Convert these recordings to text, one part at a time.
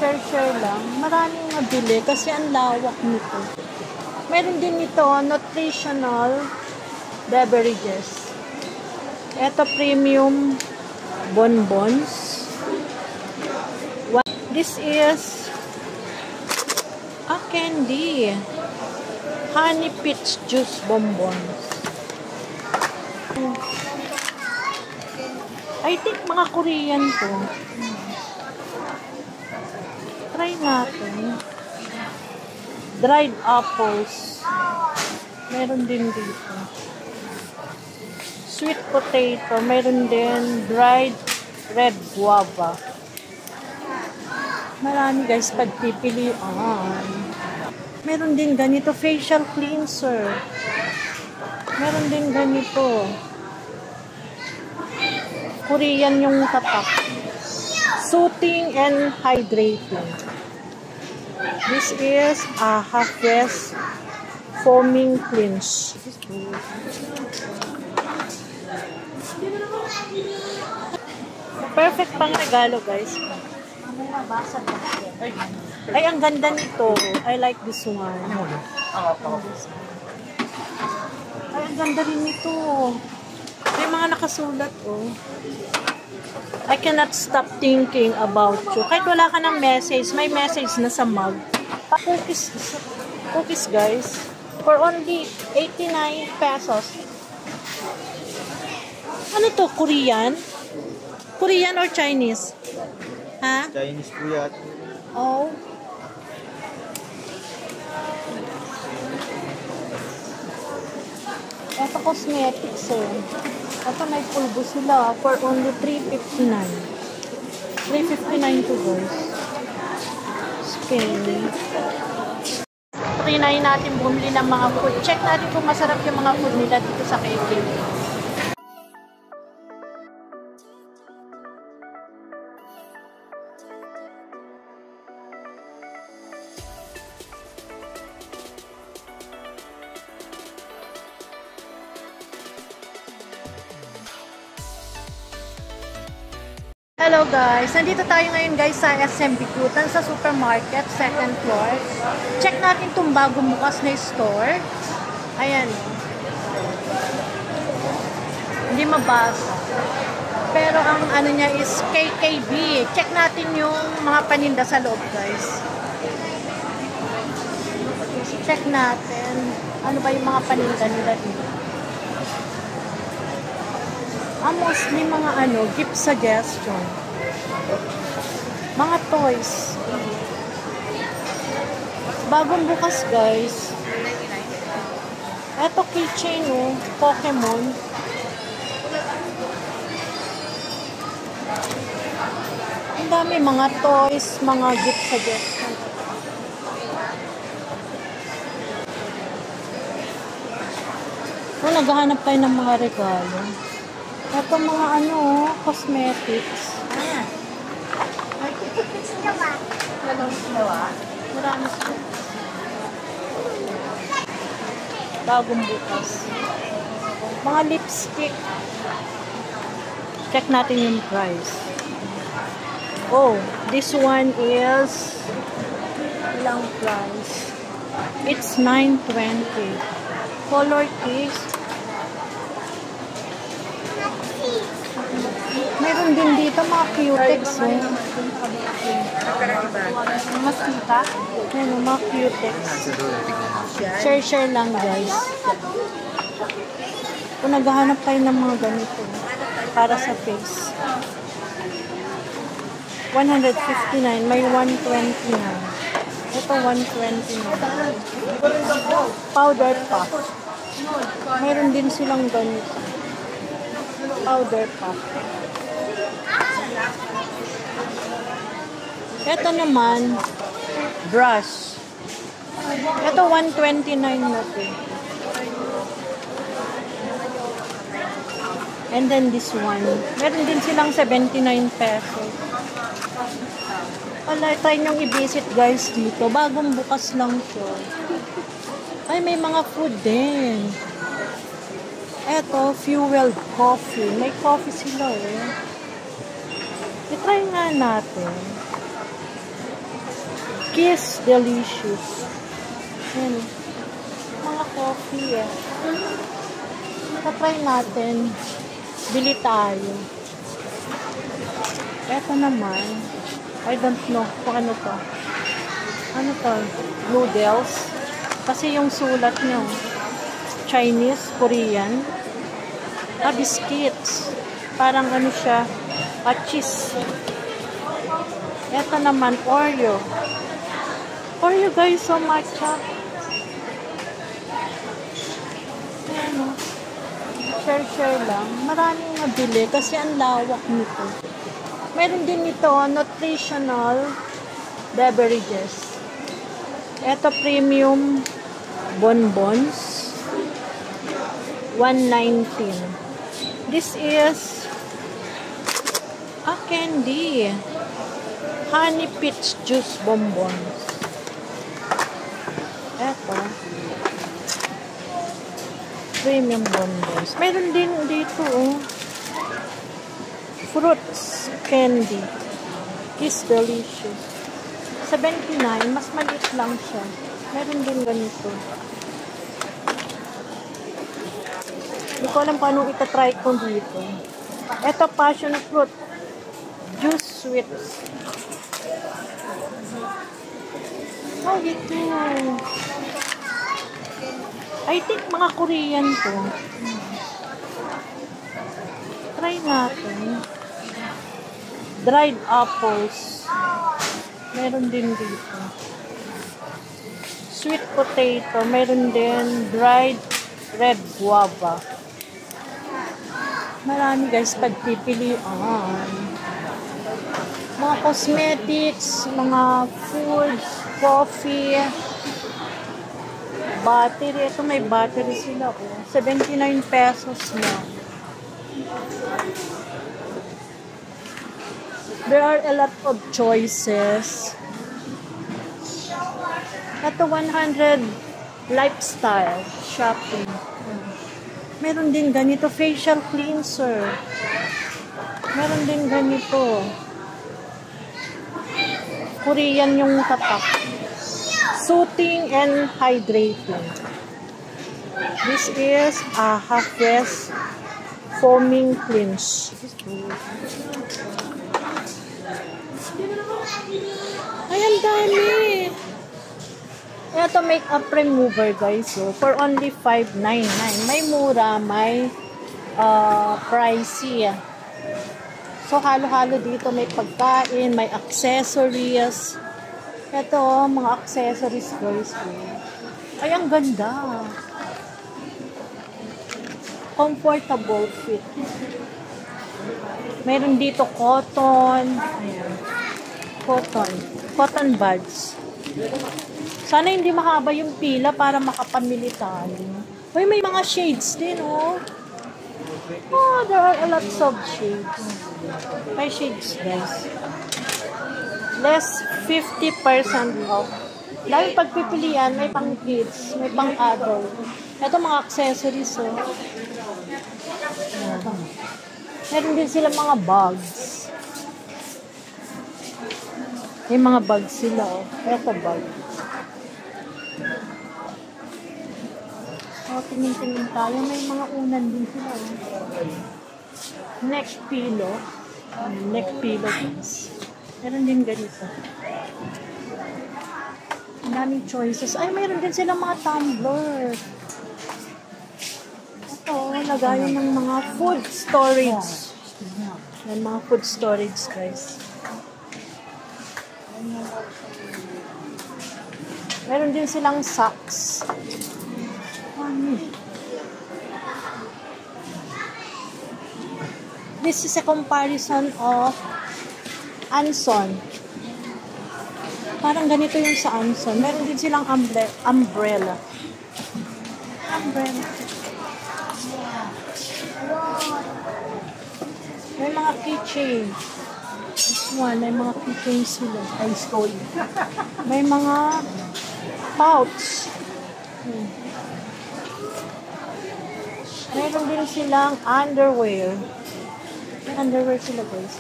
Share lang. Maraming mabili kasi ang lawak nito. Meron din ito, nutritional beverages. Ito, premium bonbons. This is a candy. Honey peach juice bonbons. I think mga Korean to. Try natin. Dried apples. Meron din dito. Sweet potato. Meron din dried red guava. Marami guys pagpipilian. Meron din ganito facial cleanser. Meron din ganito. Korean yung tatak. Soothing and hydrating. This is a half-dress foaming cleanse. Perfect pang regalo guys. Ay, ang ganda nito. I like this one. Ay, ang ganda rin nito. May mga nakasulat, oh. I cannot stop thinking about you. Kahit wala ka ng message, may message na sa mug. Cookies, guys. For only 89 pesos. Ano to? Korean? Korean or Chinese? Ha? Chinese po yan. Oh. Ito cosmetics eh. Ito may pulbo sila for only 359. 359 to guys. Okay. Trinay natin bumili ng mga food. Check natin kung masarap yung mga food nila dito sa KK. Hello guys! Nandito tayo ngayon guys sa SM Bikutan sa supermarket, second floor. Check natin itong bagong bukas na store. Ayan. Hindi mabasa. Pero ang ano niya is KKB. Check natin yung mga paninda sa loob guys. Check natin. Ano ba yung mga paninda nila dito? Mostly mga ano, gift suggestion. Mga toys. Bagong bukas guys. Eto keychain oh, Pokemon. Ang dami mga toys, mga gift suggestion. Naghahanap tayo ng mga regalo. Ito mga ano, cosmetics. Marami sila. Bagong bukas. Mga lipstick. Check natin yung price. Oh, this one is ilang price? It's 9.20. Color case. Meron din dito mga cutex eh. Mas kita? Ayan, mga cutex. Share lang guys. Kung naghahanap kayo ng mga ganito para sa face. 159, may 129. Ito 129. Powder puff. Meron din silang ganito. Powder puff. Ito naman, brush. Ito 129 na ito. And then this one. Meron din silang 79 pesos. Wala, try nyong i-visit guys dito. Bagong bukas lang siya. Ay, may mga food din. Eto, fuel coffee. May coffee sila eh. I-try nga natin. Kiss Delicious. Yan. Mga coffee eh. Try natin. Bili tayo. Eto naman. I don't know kung ano to. Ano to? Noodles. Kasi yung sulat nyo. Chinese, Korean. Biscuits. Parang ano siya. Cheese. Eto naman, Oreo. Oreo guys, so much. Ayan o. Share lang. Maraming nabili kasi ang lawak nito. Meron din ito, nutritional beverages. Ito, premium bonbons. $1.19. This is candy. Honey peach juice bonbons. Ito. Premium bonbons. Meron din dito, fruits candy. Kiss Delicious. 79. Mas maliit lang siya. Meron din ganito. Hindi ko alam paano itatry ko dito. Ito, passion fruit. Juice sweets. Oh, ito. I think mga Korean to. Try natin. Dried apples. Meron din dito. Sweet potato. Meron din dried red guava. Marami guys pagpipilian. Mga cosmetics, mga foods, coffee, battery. Ito may battery sila. 79 pesos na. There are a lot of choices. Ito 100 lifestyle shopping. Meron din ganito facial cleanser. Meron din ganito. Korean yung tatak. Soothing and hydrating. This is a half-press foaming cleanse. Ay, ang dami. Ito makeup remover guys. So, for only $5.99. May mura, may pricey. So, halo-halo dito. May pagkain, may accessories. Ito, mga accessories guys. Ay, ang ganda. Comfortable fit. Meron dito cotton. Ayan. Cotton buds. Sana hindi mahaba yung pila para makapamili tayo. Uy, may mga shades din, oh. Oh, there are a lot of shades. May shades, guys. Less 50% off. Dahil pagpipilian, may pang kids, may pang adult. Ito mga accessories, oh. Meron din sila mga bags. May mga bags sila, oh. Ito bag. So, tingin-tingin tayo. May mga unan din sila, oh. Neck pillow. Neck pillow, guys. Meron din ganito. Ang daming choices. Ay, meron din silang mga tumbler. Ito, lagayan ng mga food storage. Yan, mga food storage, guys. Meron din silang socks. This is a comparison of Anson. Parang ganito yung sa Anson. Meron din silang umbrella. May mga keychain. This one, may mga keychain sila. Ice cold. May mga pouch. Meron din silang underwear. May underwear sila, guys.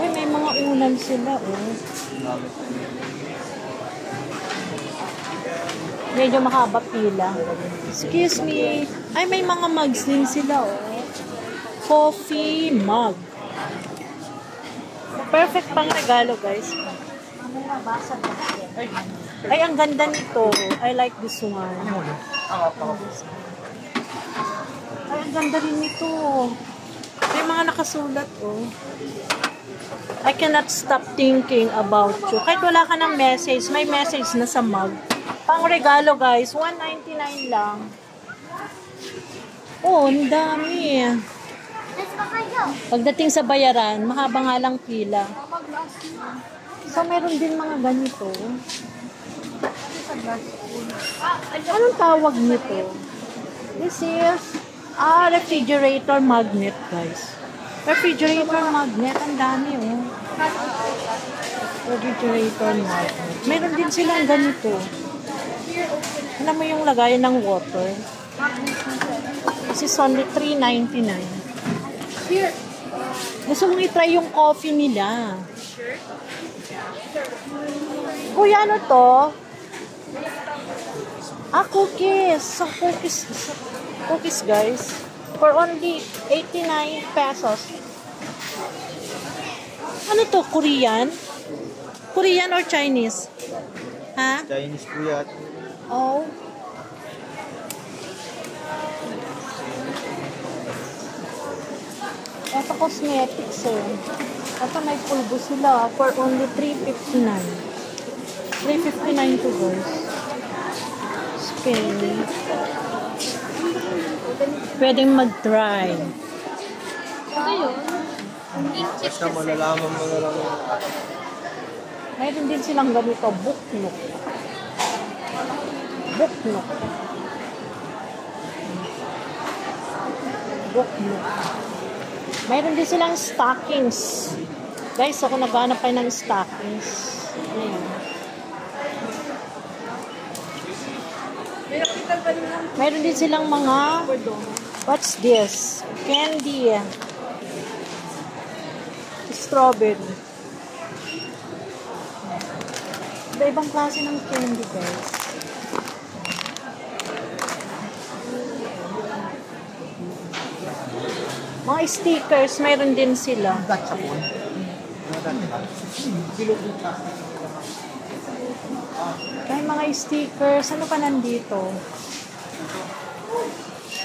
May mga unan Punan sila, oh. Medyo mahaba pila. Excuse me. Ay, may mga mugs din sila, oh. Coffee mug. Perfect pang regalo, guys. Ay, ang ganda nito. I like this one. Ay, ang ganda rin nito. May mga nakasulat, oh. I cannot stop thinking about you. Kahit wala ka ng message, may message na sa mug. Pang regalo, guys. $1.99 lang. Oh, ang dami. Pagdating sa bayaran, mahaba nga lang pila. So, meron din mga ganito. Anong tawag nito? This is refrigerator magnet, guys. Refrigerator magnet. Ang dami, oh. Refrigerator magnet. Meron din silang ganito. Alam mo yung lagayan ng water? This is only $3.99. Gusto mong i-try yung coffee nila. Kuya, ano to? Cookies. So, cookies, guys. For only 89 pesos. Ano to? Korean? Korean or Chinese? Ha? Chinese po yan. Oh. Ito cosmetics, eh. Ito may pulbo sila for only $3.59. $3.59 to, guys. Okay. Pwedeng mag-try. Basta malalaman mo na lang. Mayroon din silang ganito, buknok. Buknok. Buknok. Mayroon din silang stockings. Guys, ako naghanap kayo ng stockings. Ayan. Mayroon din silang mga, what's this? Candy. Strawberry. Iba-ibang klase ng candy, guys. Mga stickers, mayroon din sila. May mga stickers. Ano pa nandito?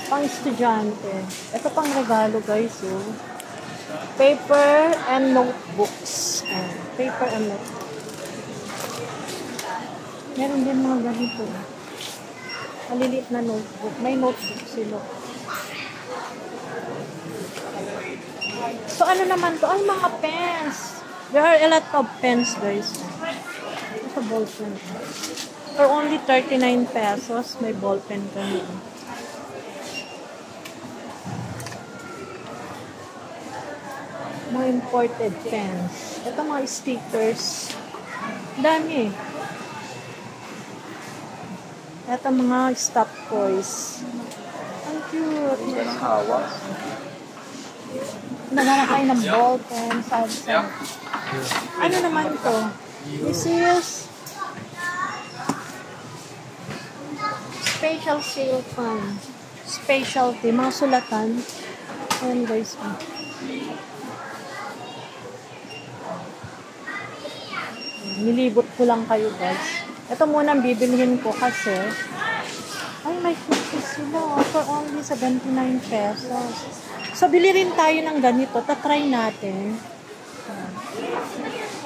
Pang estudyante. Ito pang regalo, guys. Oh. Paper and notebooks. Paper and notebooks. Meron din mga ganito. Maliliit na notebook. May notebook sila. So, ano naman to? Ay, mga pens. There are a lot of pens, guys. Ito ballpen. For only 39 pesos, may ballpen ka nyo. Mga imported pens. Ito mga stickers. Dami. Ito mga stuffed toys. Ang cute. Hindi ka ng hawa. Naghanap kayo ng ballpen. Ano naman to? This is special sale fund. Specialty. Mga sulatan. Ayan, guys. Nilibot ko lang kayo, guys. Ito muna ang bibilhin ko kasi ay, may cookies sila for only 79 pesos. So, bili rin tayo ng ganito. Tatry natin.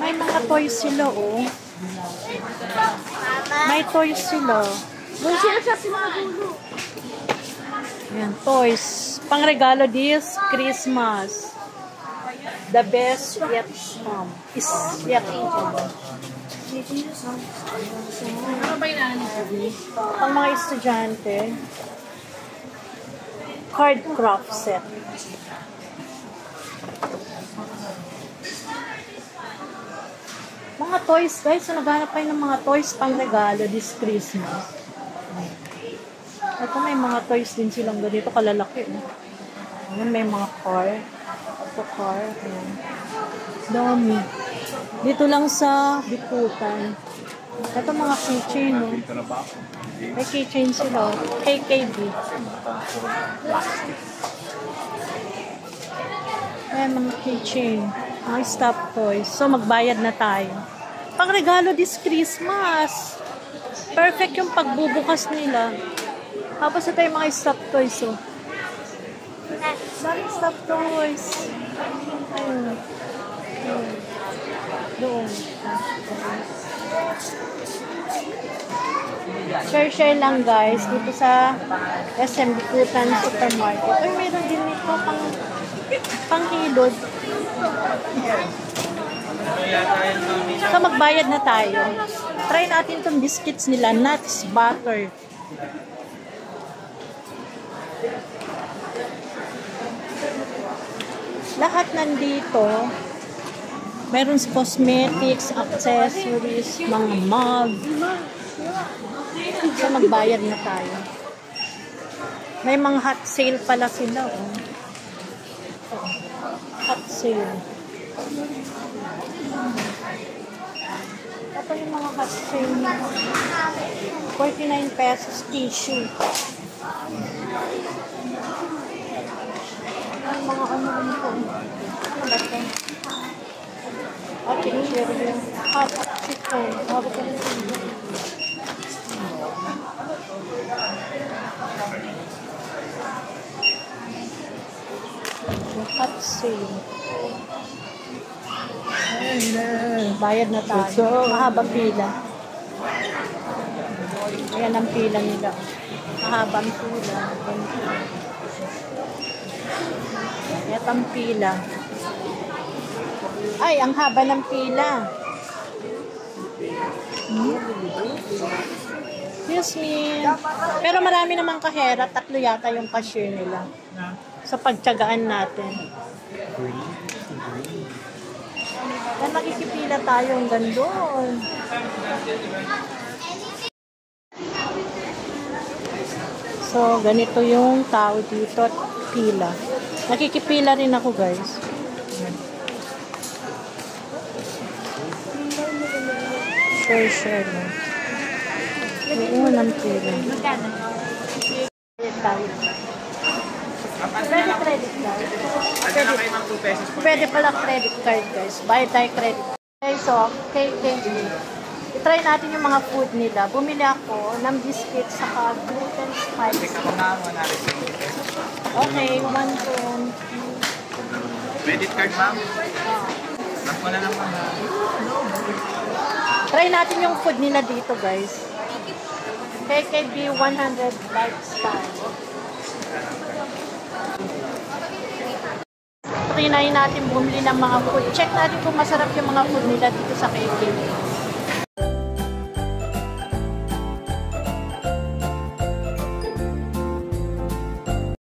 May mga toys sila, oh. May toys sila. Doon sila sa sinagulo. Ayan, toys. Pangregalo this Christmas. The best yet is yet. Ano ba yung Pang mga estudyante. Card craft set. Mga toys, guys. So, naghanap kayo ng mga toys pang regalo this Christmas. Ito may mga toys din silang ganito kalalaki. Ayan, may mga car. Ito car. Ayan. Dami. Dito lang sa Bikutan. Ito mga keychain, no? May keychain sila. KKB. Ayan, mga keychain. Mga stop toys. So, magbayad na tayo. Pang regalo this Christmas. Perfect yung pagbubukas nila. Tapos ito yung mga stop toys, oh. Daming stop toys. Ayun. Doon. Share lang guys dito sa SM Bikutan Supermarket. Uy, mayroon din nito panghilod. So magbayad na tayo. Try natin itong biscuits nila, nuts, butter. Lahat nandito. Meron cosmetics, accessories, mga mug. So magbayad na tayo. May mga hot sale pala sila, oh. Hot sale. Ito yung mga hot sale na 49 pesos tissue. Ang mga ano ko. Ano ba ito? Okay, share yung hot chicken. Hot chicken. Hot sale. Bayad na tayo. Mahabang pila. Ayan ang pila nila. Mahabang pila. Ayan ang pila. Ay, ang haba ng pila. Excuse me. Pero marami namang kahera. 3 yata yung cashier nila. Sa pagtyagaan natin. Yan, makikipila tayo hanggang doon. So, ganito yung tao dito at pila. Nakikipila rin ako, guys. Share. Oo, ng pila. Credit card. Pwede pala credit card, guys. Buy tayo credit card. Okay, so, KKB. I-try natin yung mga food nila. Bumili ako ng biscuit saka gluten spice. Okay, 1, 2. Credit card, ma'am. Wala lang pa. Try natin yung food nila dito, guys. KKB 100 lifestyle. Try natin bumili ng mga food. Check natin kung masarap yung mga food nila dito sa KKB.